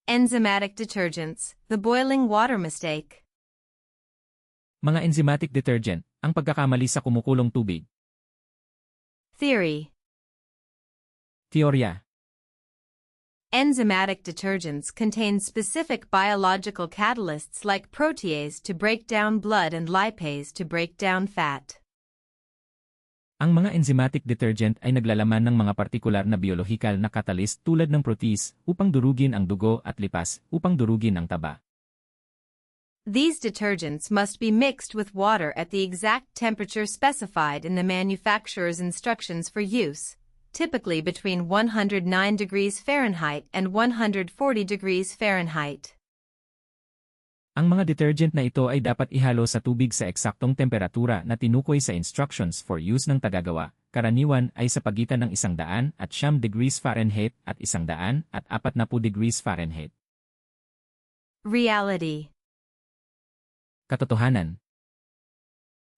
Enzymatic detergents, the boiling water mistake. Mga enzymatic detergent, ang pagkakamali sa kumukulong tubig. Theory. Teorya. Enzymatic detergents contain specific biological catalysts like protease to break down blood and lipase to break down fat. Ang mga enzymatic detergent ay naglalaman ng mga partikular na biolohikal na catalyst tulad ng protease upang durugin ang dugo at lipas upang durugin ang taba. These detergents must be mixed with water at the exact temperature specified in the manufacturer's instructions for use, typically between 109 degrees Fahrenheit and 140 degrees Fahrenheit. Ang mga detergent na ito ay dapat ihalo sa tubig sa eksaktong temperatura na tinukoy sa instructions for use ng tagagawa. Karaniwan ay sa pagitan ng 100 at 9 degrees Fahrenheit at 100 at 40 degrees Fahrenheit. Reality. Katotohanan.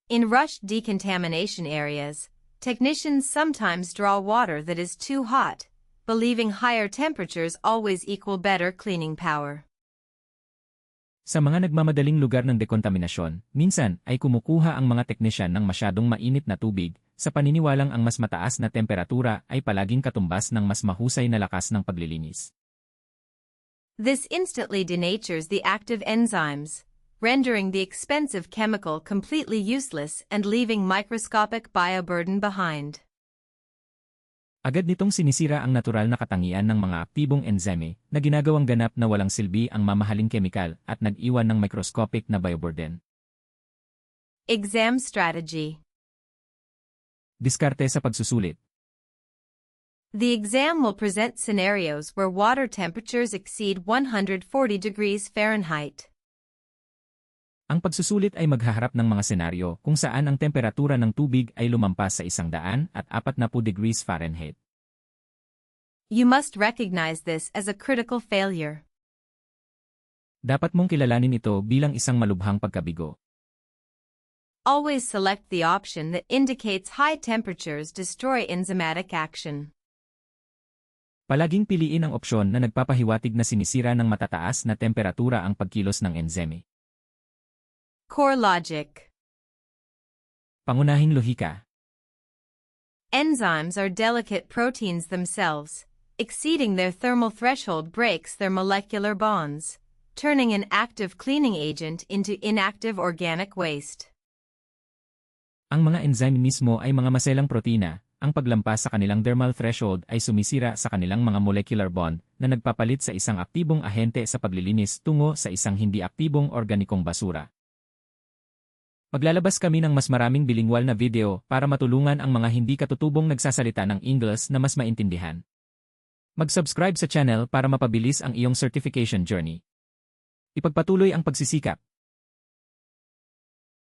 In rush decontamination areas, technicians sometimes draw water that is too hot, believing higher temperatures always equal better cleaning power. Sa mga nagmamadaling lugar ng dekontaminasyon, minsan ay kumukuha ang mga teknisyan ng masyadong mainit na tubig, sa paniniwalang ang mas mataas na temperatura ay palaging katumbas ng mas mahusay na lakas ng paglilinis. This instantly denatures the active enzymes, rendering the expensive chemical completely useless and leaving microscopic bioburden behind. Agad nitong sinisira ang natural na katangian ng mga aktibong enzyme na ginagawang ganap na walang silbi ang mamahaling kemikal at nag-iwan ng microscopic na bioburden. Exam strategy. Diskarte sa pagsusulit. The exam will present scenarios where water temperatures exceed 140 degrees Fahrenheit. Ang pagsusulit ay maghaharap ng mga senaryo kung saan ang temperatura ng tubig ay lumampas sa 140 degrees Fahrenheit. You must recognize this as a critical failure. Dapat mong kilalanin ito bilang isang malubhang pagkabigo. Always select the option that indicates high temperatures destroy enzymatic action. Palaging piliin ang opsyon na nagpapahiwatig na sinisira ng matataas na temperatura ang pagkilos ng enzyme. Core logic. Pangunahing lohika. Enzymes are delicate proteins themselves. Exceeding their thermal threshold breaks their molecular bonds, turning an active cleaning agent into inactive organic waste. Ang mga enzyme mismo ay mga maselang protina. Ang paglampas sa kanilang thermal threshold ay sumisira sa kanilang mga molecular bond na nagpapalit sa isang aktibong ahente sa paglilinis tungo sa isang hindi aktibong organikong basura. Maglalabas kami ng mas maraming bilingwal na video para matulungan ang mga hindi katutubong nagsasalita ng Ingles na mas maintindihan. Mag-subscribe sa channel para mapabilis ang iyong certification journey. Ipagpatuloy ang pagsisikap.